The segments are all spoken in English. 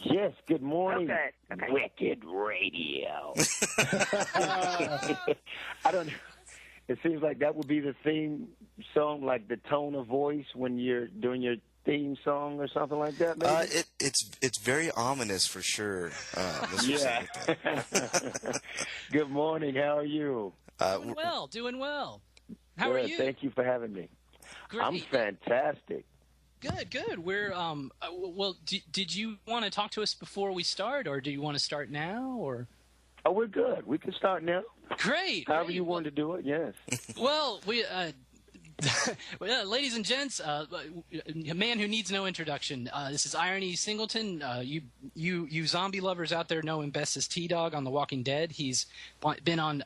Yes, good morning, Okay. Wicked Radio. I don't know. It seems like that would be the theme song, like the tone of voice when you're doing your theme song or something like that, maybe? It's very ominous for sure, Mr. Yeah. Singleton. Good morning. How are you? Doing well, doing well. How are Good. you? Thank you for having me. Great. I'm fantastic. Good, good. We're well. Did you want to talk to us before we start, or do you want to start now, or? Oh, we're good. We can start now. Great. However great. you want to do it, yes. Well, we. Well, ladies and gents, a man who needs no introduction. This is IronE Singleton. You zombie lovers out there know him best as tdog on The Walking Dead. He's been on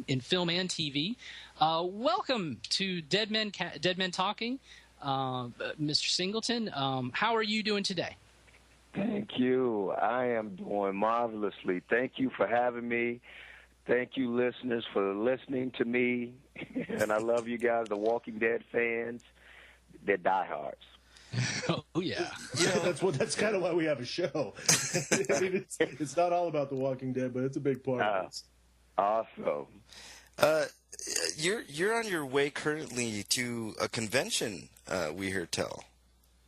in film and TV. Welcome to Deadmen Talking, Mr. Singleton. How are you doing today? Thank you. I am doing marvelously. Thank you for having me. Thank you, listeners, for listening to me. And I love you guys, the Walking Dead fans. They're diehards. Oh, yeah. That's kind of why we have a show. I mean, it's not all about The Walking Dead, but it's a big part of it. Awesome. You're on your way currently to a convention, we hear tell.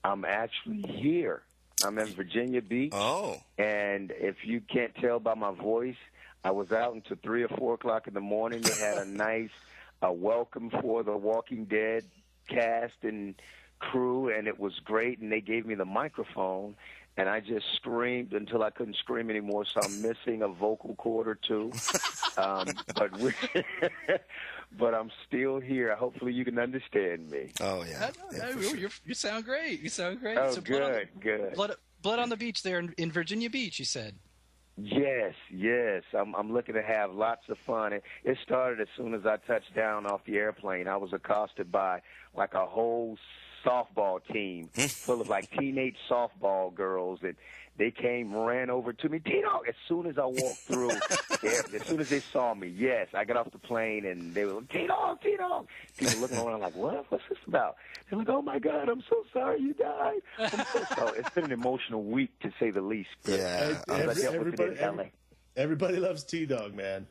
I'm actually here. I'm in Virginia Beach. Oh. And if you can't tell by my voice, I was out until 3 or 4 o'clock in the morning. They had a nice welcome for the Walking Dead cast and crew, and it was great. And they gave me the microphone, and I just screamed until I couldn't scream anymore, so I'm missing a vocal cord or two. But I'm still here. Hopefully you can understand me. Oh, yeah. You sound great. You sound great. Oh, So good. Blood on the beach there in Virginia Beach, you said. Yes. I'm looking to have lots of fun. It started as soon as I touched down off the airplane. I was accosted by like a whole softball team full of like teenage softball girls, and they ran over to me. T-Dog, as soon as I walked through, as soon as they saw me, yes, I got off the plane, and they were like, T-Dog. People looking around like, what? What's this about? They're like, oh, my God, I'm so sorry you died. So it's been an emotional week, to say the least. Yeah. Everybody loves T-Dog, man.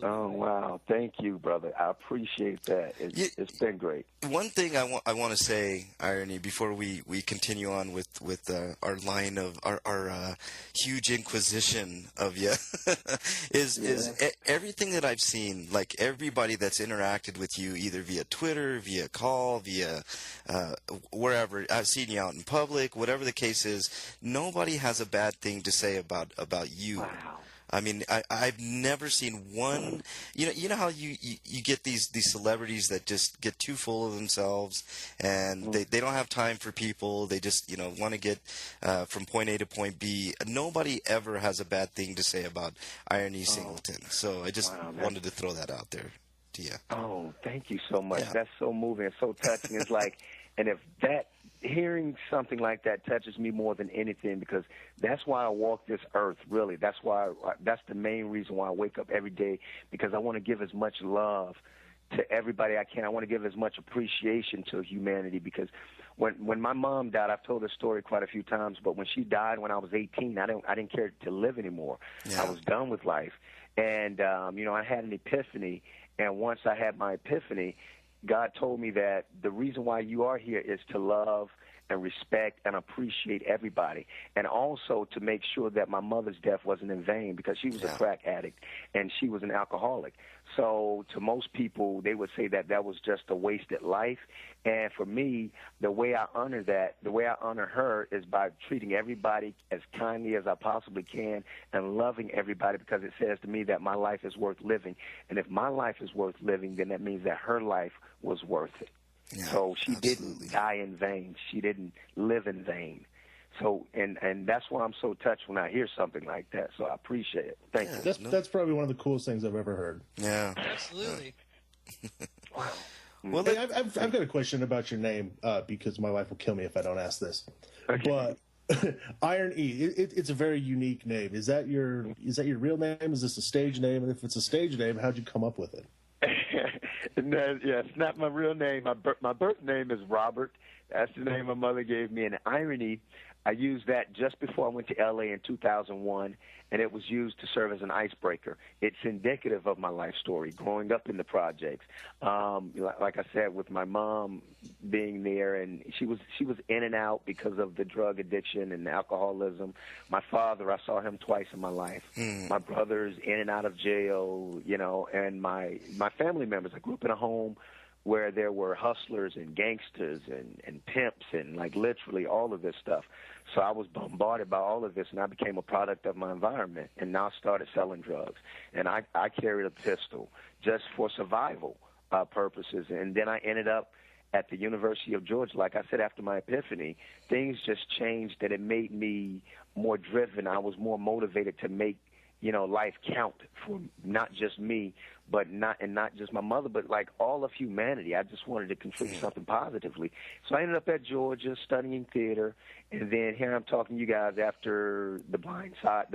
Oh, wow. Thank you, brother. I appreciate that. It's been great. One thing I want to say, IronE, before we continue on with our line of our huge inquisition of you, is everything that I've seen, like everybody that's interacted with you, either via Twitter, via call, via wherever, I've seen you out in public, whatever the case is, nobody has a bad thing to say about you. Wow. I mean, I've never seen one. You know how you get these celebrities that just get too full of themselves, and they don't have time for people. They just want to get from point A to point B. Nobody ever has a bad thing to say about IronE Singleton. So I just wanted to throw that out there to you. Oh, thank you so much. Yeah. That's so moving and so touching. It's like, and if that. Hearing something like that touches me more than anything, because that's why I walk this earth, really. That's the main reason why I wake up every day, because I want to give as much love to everybody I can. I want to give as much appreciation to humanity, because when my mom died, I've told this story quite a few times, but when she died when I was 18, I didn't care to live anymore. Yeah. I was done with life. And, I had an epiphany, and once I had my epiphany, God told me that the reason why you are here is to love and respect and appreciate everybody, and also to make sure that my mother's death wasn't in vain, because she was a crack addict and she was an alcoholic. So to most people, they would say that was just a wasted life. And for me, the way I honor her is by treating everybody as kindly as I possibly can and loving everybody, because it says to me that my life is worth living. And if my life is worth living, then that means that her life was worth it. Yeah, so she absolutely. didn't die in vain. She didn't live in vain. So, and that's why I'm so touched when I hear something like that. So I appreciate it. Thank you. That's probably one of the coolest things I've ever heard. Yeah. Absolutely. Wow. Well, Hey, I've got a question about your name, because my wife will kill me if I don't ask this. Okay. But IronE, it's a very unique name. Is that your real name? Is this a stage name? And if it's a stage name, how'd you come up with it? No, yeah, it's not my real name. My birth name is Robert. That's the name my mother gave me. And IronE, I used that just before I went to L.A. in 2001, and it was used to serve as an icebreaker. It's indicative of my life story, growing up in the projects. Like I said, with my mom being there, and she was in and out because of the drug addiction and alcoholism. My father, I saw him twice in my life. My brothers in and out of jail, and my family members. I grew up in a home where there were hustlers and gangsters and pimps and, like, literally all of this stuff. So I was bombarded by all of this, and I became a product of my environment, and now I started selling drugs. And I carried a pistol just for survival purposes. And then I ended up at the University of Georgia. Like I said, after my epiphany, things just changed, and it made me more driven. I was more motivated to make life count for not just me, but not just my mother, but like all of humanity. I just wanted to contribute something positively. So I ended up at Georgia studying theater, and then here I'm talking to you guys after The Blind Side,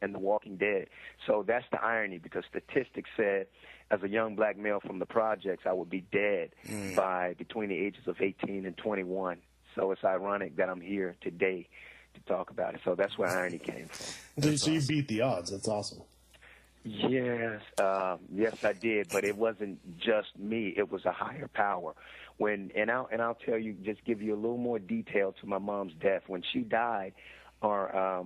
and The Walking Dead. So that's the irony, because statistics said as a young black male from the projects, I would be dead by between the ages of 18 and 21. So it's ironic that I'm here today to talk about it. So that's where irony came from. So you beat the odds. That's awesome. Yes, yes, I did, but it wasn't just me. It was a higher power. I'll tell you, just give you a little more detail to my mom's death. When she died, I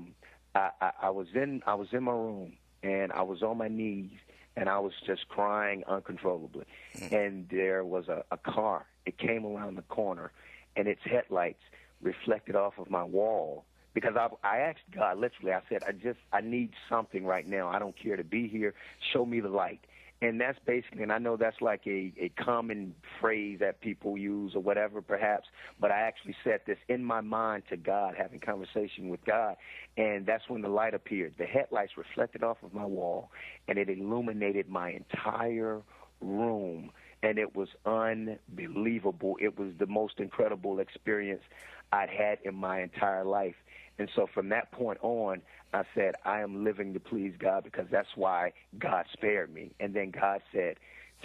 was in my room, and I was on my knees, and I was just crying uncontrollably. And there was a car. It came around the corner, and its headlights reflected off of my wall. Because I asked God, literally, I said, I need something right now. I don't care to be here. Show me the light. And that's basically, and I know that's like a common phrase that people use or whatever, perhaps, but I actually said this in my mind to God, having conversation with God, and that's when the light appeared. The headlights reflected off of my wall, and it illuminated my entire room, and it was unbelievable. It was the most incredible experience I'd had in my entire life. And so from that point on, I said, I am living to please God, because that's why God spared me. And then God said,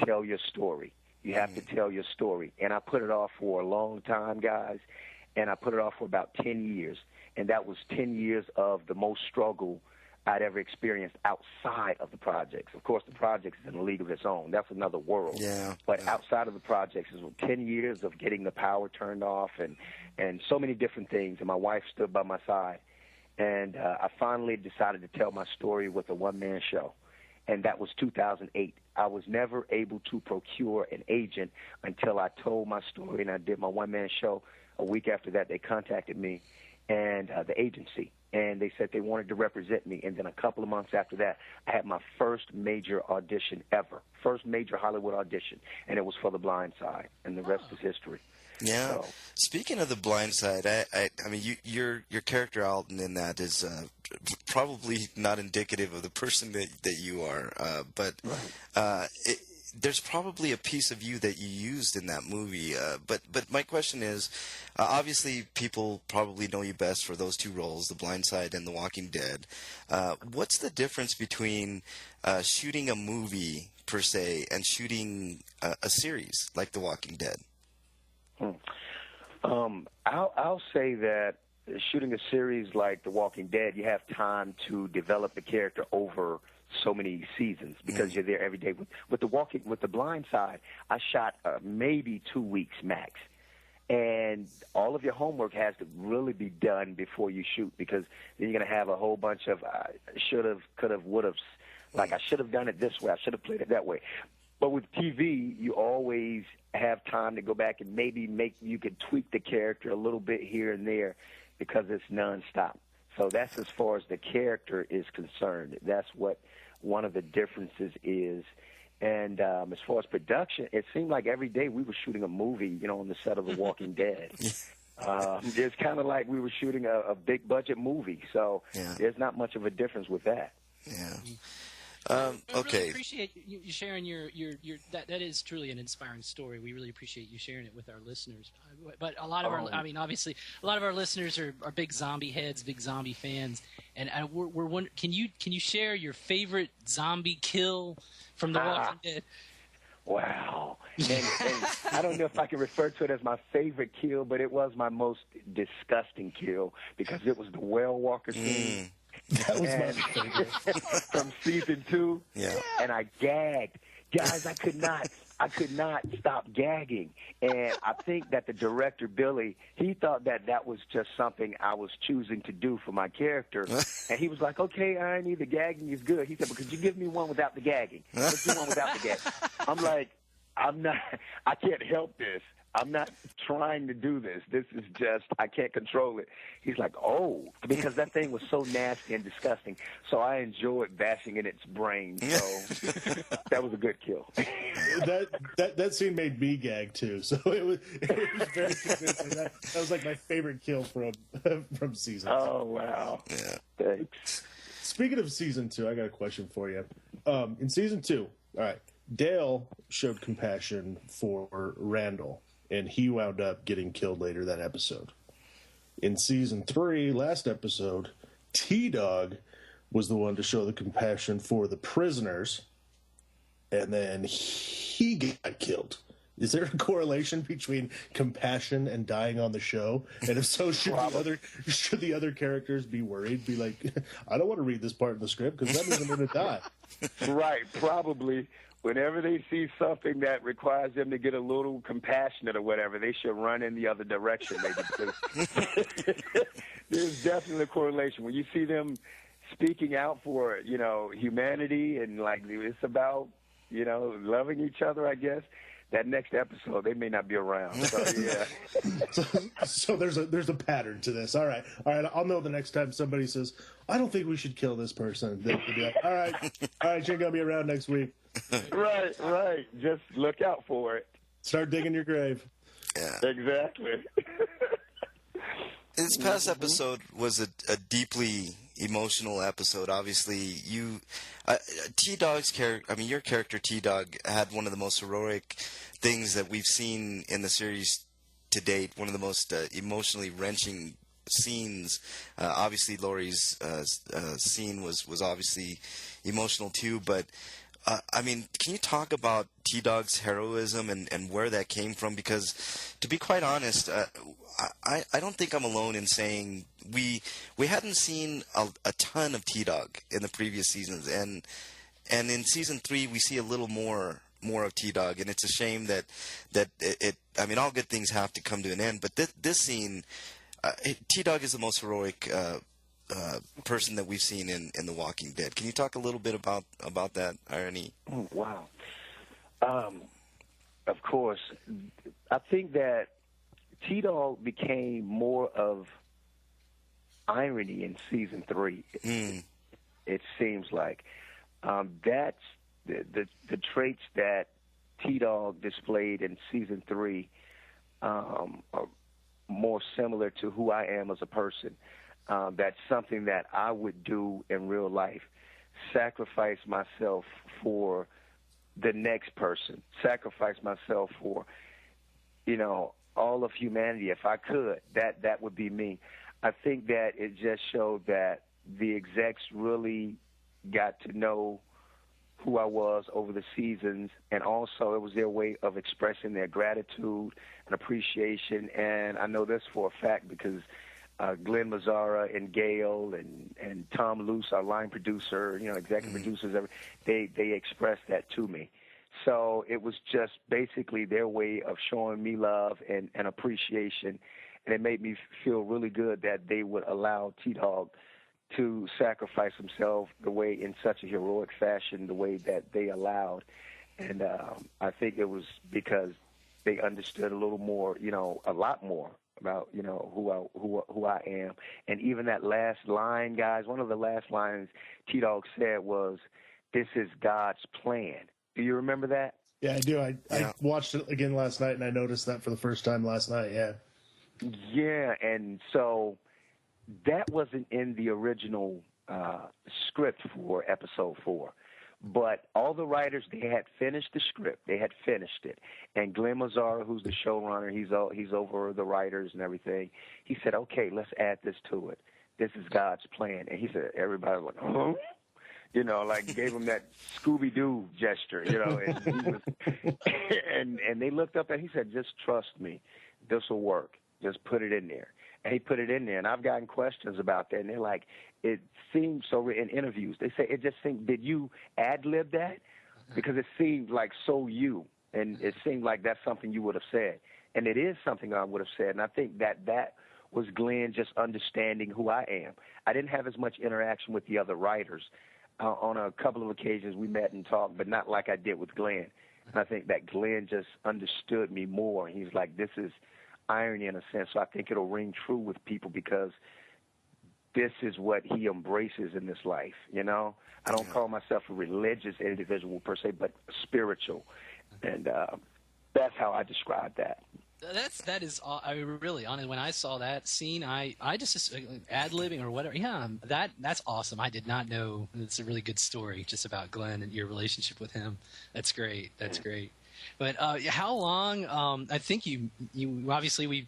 tell your story. You have to tell your story. And I put it off for a long time, guys, and I put it off for about 10 years. And that was 10 years of the most struggle I'd ever experienced outside of the projects. Of course, the projects is in a league of its own. That's another world. But outside of the projects, it was 10 years of getting the power turned off and so many different things. And my wife stood by my side. And I finally decided to tell my story with a one-man show. And that was 2008. I was never able to procure an agent until I told my story and I did my one-man show. A week after that, they contacted me and the agency. And they said they wanted to represent me. And then a couple of months after that, I had my first major audition ever, first major Hollywood audition, and it was for The Blind Side, and the rest is history. Yeah. So. Speaking of The Blind Side, I mean, your character Alton in that is probably not indicative of the person that you are, but there's probably a piece of you that you used in that movie. But my question is, obviously people probably know you best for those two roles, The Blind Side and The Walking Dead. What's the difference between shooting a movie per se and shooting a series like The Walking Dead? I'll say that shooting a series like The Walking Dead, you have time to develop the character over so many seasons because you're there every day. With The Blind Side, I shot maybe 2 weeks max. And all of your homework has to really be done before you shoot, because then you're going to have a whole bunch of should have, could have, would have. Like, I should have done it this way. I should have played it that way. But with TV, you always have time to go back and maybe you could tweak the character a little bit here and there because it's nonstop. So that's as far as the character is concerned. That's what one of the differences is. And as far as production, it seemed like every day we were shooting a movie, on the set of The Walking Dead. It's kind of like we were shooting a big budget movie. So there's not much of a difference with that. Yeah. I okay. really appreciate you sharing your that is truly an inspiring story. We really appreciate you sharing it with our listeners. But a lot of obviously a lot of our listeners are big zombie heads, big zombie fans, and we're wondering, can you share your favorite zombie kill from The Walking Dead? Wow. And I don't know if I can refer to it as my favorite kill, but it was my most disgusting kill because it was the whale walker scene. That was my favorite. From season 2. Yeah. And I gagged. Guys, I could not stop gagging. And I think that the director, Billy, he thought that was just something I was choosing to do for my character. And he was like, okay, IronE, the gagging is good. He said, but could you give me one without the gagging? Let's do one without the gagging. I'm like, I can't help this. I'm not trying to do this. This is just, I can't control it. He's like, oh, because that thing was so nasty and disgusting. So I enjoyed bashing in its brain. So that was a good kill. That scene made me gag too. So it was very convincing. That was like my favorite kill from season 2. Oh, wow. Yeah. Thanks. Speaking of season 2, I got a question for you. In season 2, all right, Dale showed compassion for Randall, and he wound up getting killed later that episode. In season 3, last episode, tdog was the one to show the compassion for the prisoners, and then he got killed. Is there a correlation between compassion and dying on the show? And if so, should the other characters be worried? Be like, I don't want to read this part in the script because that means I'm going to die. Right, probably. Whenever they see something that requires them to get a little compassionate or whatever, they should run in the other direction, maybe. There's definitely a correlation. When you see them speaking out for, humanity and, like, it's about, loving each other, I guess, that next episode, they may not be around. So, yeah. So there's a pattern to this. All right. I'll know the next time somebody says, I don't think we should kill this person. They'll be like, all right, you ain't going to be around next week. Right. Just look out for it. Start digging your grave. Yeah. Exactly. This past episode was a deeply emotional episode. Obviously, T-Dog's character, your character T-Dog had one of the most heroic things that we've seen in the series to date, one of the most emotionally wrenching scenes. Obviously, Laurie's scene was obviously emotional too, but can you talk about T-Dog's heroism and where that came from? Because, to be quite honest, I don't think I'm alone in saying we hadn't seen a ton of T-Dog in the previous seasons, and in season 3 we see a little more of T-Dog, and it's a shame that all good things have to come to an end, but this scene, T-Dog is the most heroic person that we've seen in The Walking Dead. Can you talk a little bit about that, IronE? Oh, wow. Of course. I think that T-Dog became more of IronE in season 3. It seems like that's the traits that T-Dog displayed in season 3 are more similar to who I am as a person. That's something that I would do in real life. Sacrifice myself for the next person. Sacrifice myself for, all of humanity. If I could, that would be me. I think that it just showed that the execs really got to know who I was over the seasons, and also it was their way of expressing their gratitude and appreciation. And I know this for a fact because Glenn Mazzara and Gail and Tom Luce, our line producer, executive producers, they expressed that to me. So it was just basically their way of showing me love and appreciation, and it made me feel really good that they would allow T-Dog to sacrifice himself in such a heroic fashion, the way that they allowed. And I think it was because they understood a little more, a lot more about who I am. And even that last line, guys, one of the last lines T-Dog said was, "This is God's plan." Do you remember that? Yeah, I do. I watched it again last night, and I noticed that for the first time last night. Yeah, and so that wasn't in the original script for episode 4. But all the writers, they had finished the script. They had finished it. And Glenn Mazzara, who's the showrunner, he's over the writers and everything. He said, okay, let's add this to it. This is God's plan. And he said, everybody was like, huh? You know, like gave him that Scooby-Doo gesture, you know, and he was, and they looked up and he said, just trust me, this will work. Just put it in there. And he put it in there, and I've gotten questions about that, and they're like, it seemed so, in interviews, they say, it just seemed, did you ad-lib that? Because it seemed like so you, and it seemed like that's something you would have said. And it is something I would have said, and I think that was Glenn just understanding who I am. I didn't have as much interaction with the other writers. On a couple of occasions we met and talked, but not like I did with Glenn. And I think that Glenn just understood me more. He's like, this is irony in a sense, so I think it'll ring true with people because this is what he embraces in this life, you know? I don't call myself a religious individual per se, but spiritual. And that's how I describe that. That is I really honestly, when I saw that scene, I just ad-libbing or whatever. Yeah, that's awesome. I did not know. It's a really good story just about Glenn and your relationship with him. That's great. That's great. But how long? I think you obviously we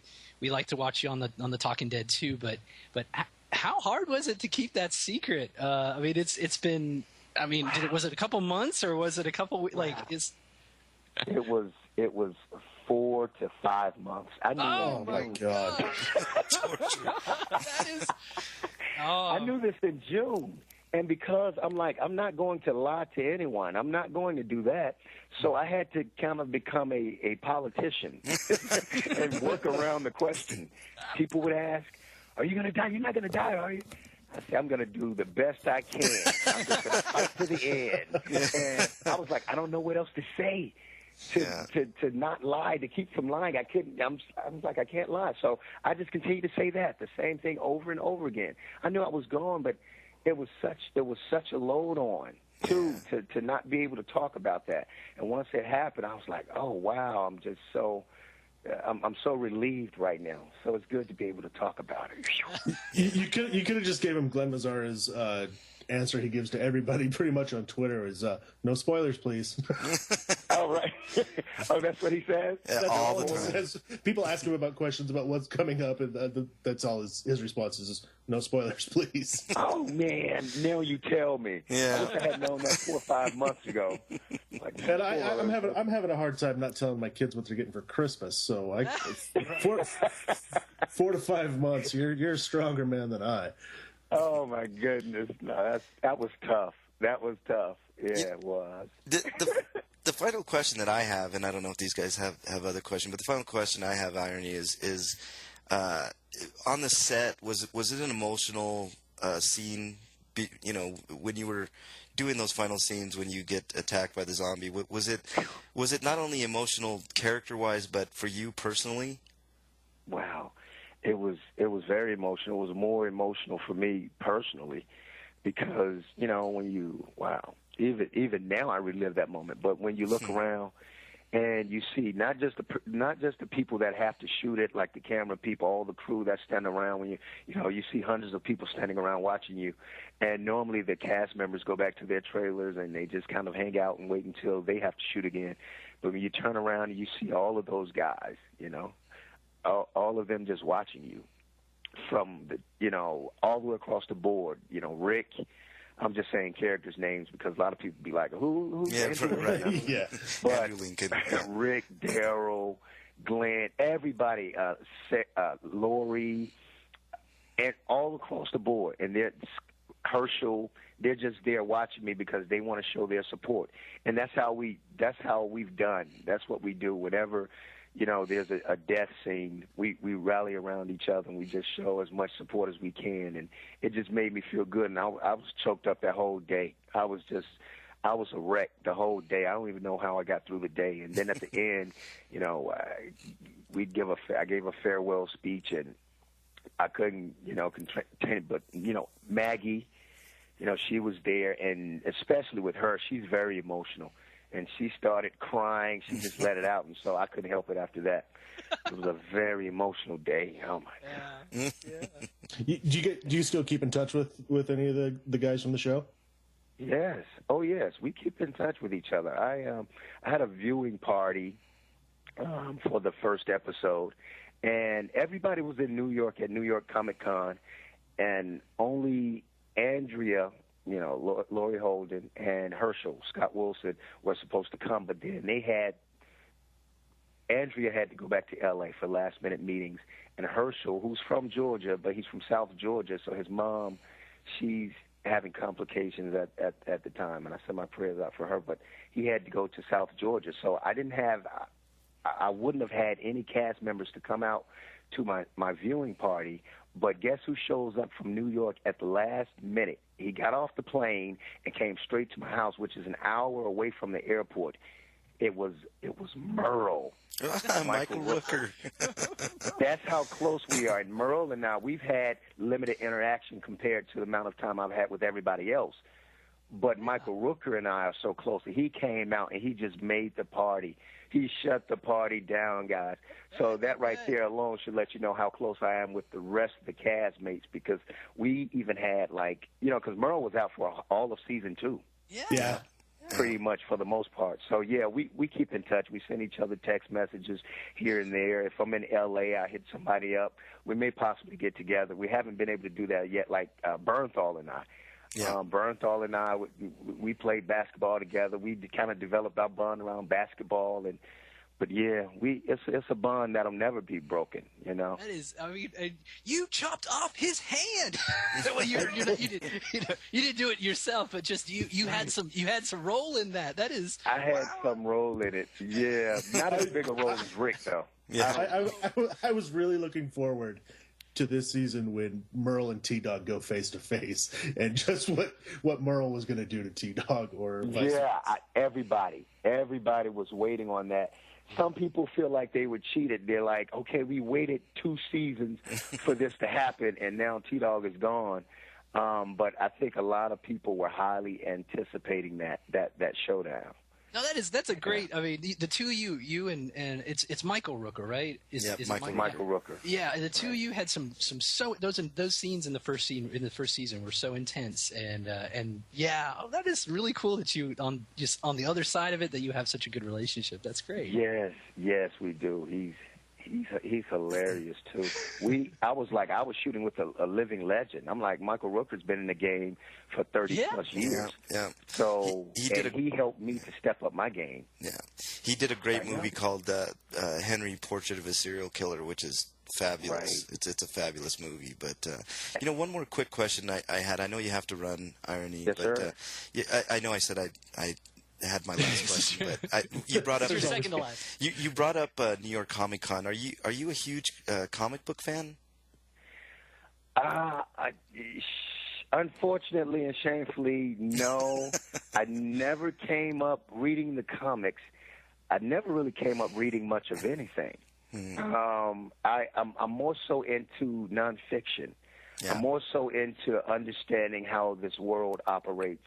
like to watch you on the Talking Dead too. But how hard was it to keep that secret? I mean, it's been. I mean, was it a couple months or was it a couple like? It was 4 to 5 months. I knew oh my God! That is. I knew this in June, and because I'm like, I'm not going to lie to anyone. I'm not going to do that. So I had to kind of become a politician and work around the question. People would ask, "Are you going to die? You're not going to die, are you?" I said, I'm going to do the best I can. I'm just going to fight to the end. And I was like, I don't know what else to say. To not lie, to keep from lying. I was like, I can't lie. So I just continued to say the same thing over and over again. I knew I was gone, but it was such a load on too to not be able to talk about that. And once it happened, I was like, oh wow, I'm just so I'm so relieved right now. So it's good to be able to talk about it. You could have just gave him Glenn Mazzara's answer he gives to everybody pretty much on Twitter is no spoilers, please. Oh, right. Oh, that's what he says? Yeah, all the time. People ask him about questions about what's coming up, and that's all his response is no spoilers, please. Oh, man. Now you tell me. Yeah. I wish I had known that 4 or 5 months ago. Like, and I'm having a hard time not telling my kids what they're getting for Christmas. So 4 to 5 months. You're a stronger man than I. Oh my goodness! No, that was tough. That was tough. Yeah, it was. The final question that I have, and I don't know if these guys have other questions, but the final question I have, IronE, is on the set. Was it an emotional scene? You know, when you were doing those final scenes when you get attacked by the zombie, was it not only emotional character-wise, but for you personally? Wow. It was very emotional. It was more emotional for me personally because, you know, even now I relive that moment. But when you look around and you see not just the people that have to shoot it, like the camera people, all the crew that stand around when you see hundreds of people standing around watching you. And normally the cast members go back to their trailers and they just kind of hang out and wait until they have to shoot again. But when you turn around and you see all of those guys, you know, all of them just watching you from all the way across the board. You know, Rick, I'm just saying characters' names because a lot of people be like, who's right. Yeah. But Lincoln. Rick, Daryl, Glenn, everybody, Lori, and all across the board. And Herschel, they're just there watching me because they want to show their support. And that's how we've done. That's what we do. Whenever there's a death scene, we rally around each other and we just show as much support as we can. And it just made me feel good. And I was choked up that whole day. I was a wreck the whole day. I don't even know how I got through the day. And then at the end, I gave a farewell speech, and I couldn't, contain it. But, Maggie, she was there, and especially with her, she's very emotional. And she started crying. She just let it out, and so I couldn't help it after that. It was a very emotional day. Oh my God! Yeah. Do you still keep in touch with any of the guys from the show? Yes. Oh yes, we keep in touch with each other. I had a viewing party for the first episode, and everybody was in New York at New York Comic Con, and only Andrea Lori Holden and Herschel, Scott Wilson, were supposed to come, but then Andrea had to go back to L.A. for last-minute meetings, and Herschel, who's from Georgia, but he's from South Georgia, so his mom, she's having complications at the time, and I sent my prayers out for her, but he had to go to South Georgia, so I wouldn't have had any cast members to come out to my viewing party, but guess who shows up from New York at the last minute? He got off the plane and came straight to my house, which is an hour away from the airport. It was Merle. Michael Rooker. That's how close we are. And Merle and I, we've had limited interaction compared to the amount of time I've had with everybody else. But Michael Rooker and I are so close. He came out and he just made the party. He shut the party down, guys. So that right there alone should let you know how close I am with the rest of the castmates, because we even had, because Merle was out for all of season 2. Yeah. Pretty much for the most part. So, yeah, we keep in touch. We send each other text messages here and there. If I'm in L.A., I hit somebody up. We may possibly get together. We haven't been able to do that yet, like Bernthal and I. Yeah. Bernthal and I, we played basketball together. We kind of developed our bond around basketball, but yeah, it's a bond that'll never be broken. That is, you chopped off his hand. Well, you didn't do it yourself, but just you had some role in that. That is. I had some role in it. Yeah, not as big a role as Rick though. Yeah, I was really looking forward to this season when Merle and T-Dog go face to face, and just what Merle was going to do to T-Dog, or vice versa. Everybody was waiting on that. Some people feel like they were cheated. They're like, okay, we waited 2 seasons for this to happen, and now T-Dog is gone. But I think a lot of people were highly anticipating that showdown. No, that's a great. I mean, the two of you and it's Michael Rooker, right? Is Michael Rooker. Yeah, the two of you had some those scenes in the first season were so intense, and yeah, that is really cool that you on the other side of it that you have such a good relationship. That's great. Yes, we do. He's hilarious too. I was shooting with a living legend. I'm like, Michael Rooker's been in the game for 30 plus years. Yeah. So he helped me to step up my game. Yeah. He did a great movie called Henry: Portrait of a Serial Killer, which is fabulous. Right. It's a fabulous movie. But one more quick question I had. I know you have to run, IronE, yes, but sir. I know I said I had my last question, but you brought up your second to last. You brought up New York Comic Con. Are you a huge comic book fan? Unfortunately and shamefully, no. I never came up reading the comics. I never really came up reading much of anything. I'm more so into nonfiction. Yeah. I'm more so into understanding how this world operates,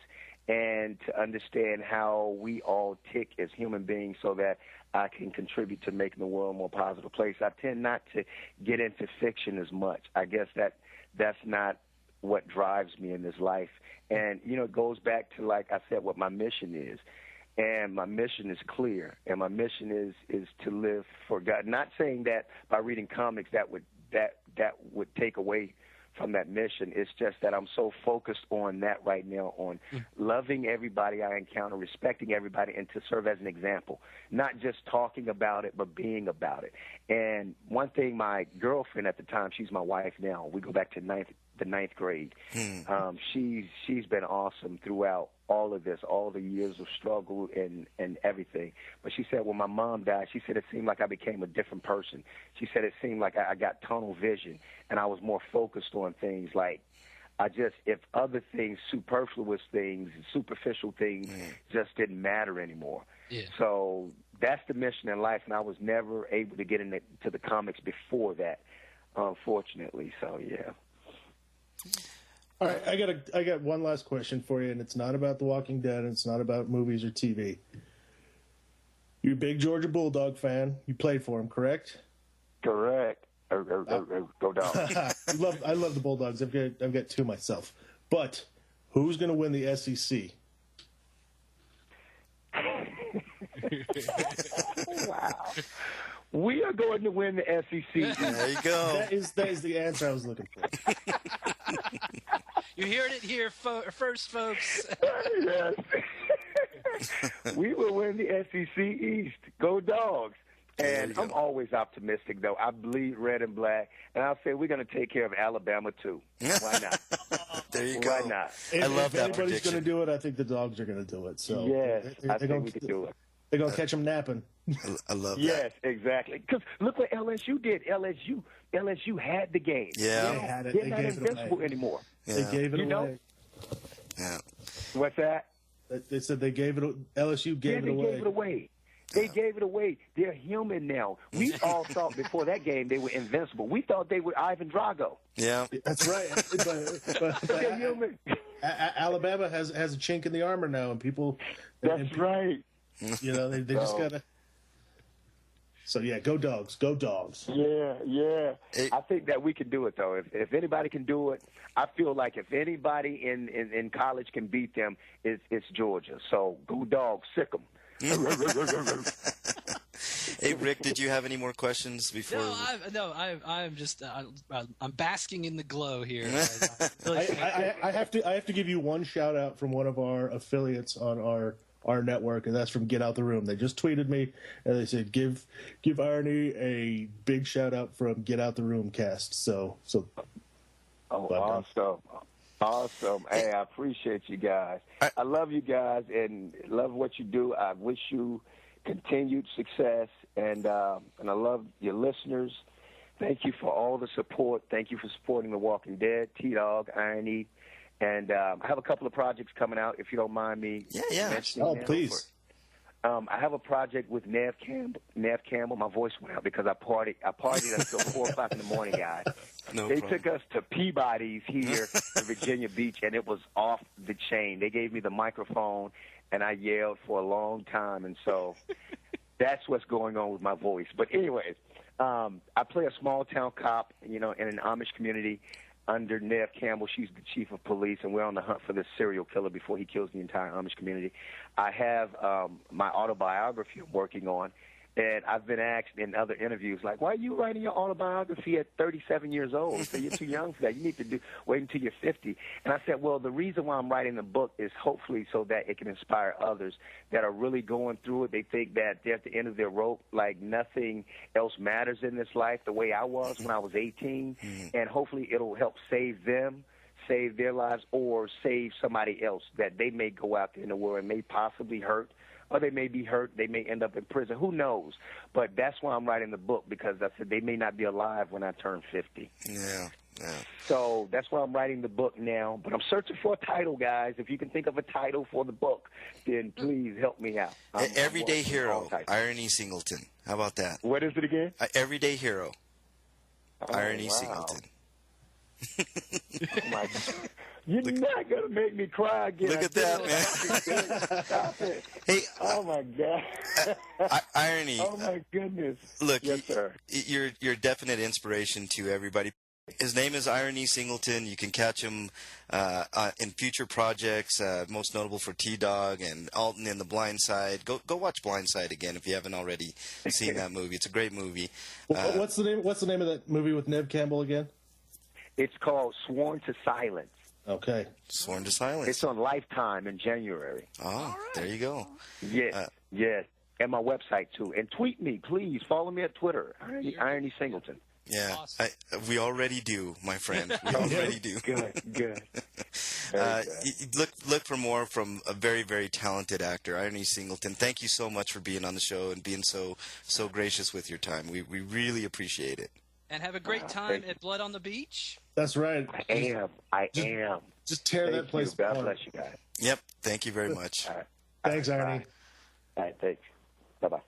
and to understand how we all tick as human beings so that I can contribute to making the world a more positive place. I tend not to get into fiction as much. I guess that's not what drives me in this life. And, it goes back to, like I said, what my mission is. And my mission is clear. And my mission is to live for God. Not saying that by reading comics that would take away from that mission. It's just that I'm so focused on that right now, on loving everybody I encounter, respecting everybody, and to serve as an example. Not just talking about it, but being about it. And one thing, my girlfriend at the time, she's my wife now, we go back to the ninth grade. She's been awesome throughout all of this, all the years of struggle and everything. But she said when my mom died, she said it seemed like I became a different person. She said it seemed like I got tunnel vision, and I was more focused on things like if other things, superfluous things, superficial things just didn't matter anymore. Yeah. So that's the mission in life, and I was never able to get into the comics before that, unfortunately. So, yeah. All right, I got one last question for you, and it's not about The Walking Dead, and it's not about movies or TV. You're a big Georgia Bulldog fan. You played for him, correct? Correct. Go down. I love the Bulldogs. I've got two myself. But who's going to win the SEC? Wow. We are going to win the SEC. There you go. That is the answer I was looking for. You heard it here first, folks. Yes. We will win the SEC East. Go Dogs. And I'm always optimistic, though. I bleed red and black, and I'll say we're going to take care of Alabama, too. Why not? There you go. Why not? I love if that anybody's prediction. going to do it, I think the Dogs are going to do it. So Yes, I they're think we could do it. They're going to catch them napping. I love that. Yes, exactly. Because look what LSU did. LSU had the game. Yeah. They had it. They're They not gave it invincible away. anymore. Yeah. They gave it You away. know? Yeah. What's that? They said they gave it. LSU gave it away. Gave it away. They gave it away. They're human now. We all thought before that game they were invincible. We thought they were Ivan Drago. Yeah. That's right. but They're human. Alabama has a chink in the armor now, and people. That's right. You know, they just gotta. So yeah, go Dogs, go Dogs. Yeah. I think that we can do it though. If anybody can do it, I feel like if anybody in college can beat them, it's Georgia. So go Dogs, sick 'em. Hey, Rick, did you have any more questions before? I'm just I'm basking in the glow here. I have to give you one shout out from one of our affiliates on our network, and that's from Get Out the Room. They just tweeted me and they said give IronE a big shout out from Get Out the Room cast. So Awesome. Hey, I appreciate you guys. I love you guys and love what you do. I wish you continued success, and I love your listeners. Thank you for all the support. Thank you for supporting The Walking Dead, tdog, IronE. And I have a couple of projects coming out, if you don't mind me mentioning them. Please. I have a project with Nev Campbell. My voice went out because I partied until 4 o'clock in the morning, guys. They took us to Peabody's here in Virginia Beach, and it was off the chain. They gave me the microphone, and I yelled for a long time, and so that's what's going on with my voice. But anyways, I play a small-town cop, in an Amish community under Nev Campbell. She's the chief of police, and we're on the hunt for this serial killer before he kills the entire Amish community. I have my autobiography I'm working on, and I've been asked in other interviews, like, why are you writing your autobiography at 37 years old? I said, you're too young for that. You need to wait until you're 50. And I said, well, the reason why I'm writing the book is hopefully so that it can inspire others that are really going through it. They think that they're at the end of their rope, like nothing else matters in this life the way I was when I was 18. And hopefully it'll help save them, save their lives, or save somebody else that they may go out there in the world and may possibly hurt, or they may be hurt. They may end up in prison. Who knows? But that's why I'm writing the book, because I said they may not be alive when I turn 50. Yeah. So that's why I'm writing the book now. But I'm searching for a title, guys. If you can think of a title for the book, then please help me out. Everyday Hero, IronE Singleton. How about that? What is it again? Everyday Hero, IronE wow. Singleton. Oh my God. You're not going to make me cry again. Look at that, man. Stop it. Hey, oh, my God. IronE. Oh, my goodness. Look, yes, sir. You're a definite inspiration to everybody. His name is IronE Singleton. You can catch him in future projects, most notable for tdog and Alton in The Blind Side. Go watch Blind Side again if you haven't already seen that movie. It's a great movie. What's the name of that movie with Nev Campbell again? It's called Sworn to Silence. Okay. Sworn to Silence. It's on Lifetime in January. Oh, there you go. Yes, yes. And my website, too. And tweet me, please. Follow me at Twitter, IronE Singleton. Yeah, awesome. We already do, my friend. We already do. Good. Look for more from a very, very talented actor, IronE Singleton. Thank you so much for being on the show and being so gracious with your time. We really appreciate it. And have a great time at Blood on the Beach. That's right. I am. Just tear that place apart. God bless you guys. Yep. Thank you very much. All right. Thanks, IronE. All right, thanks. Bye-bye.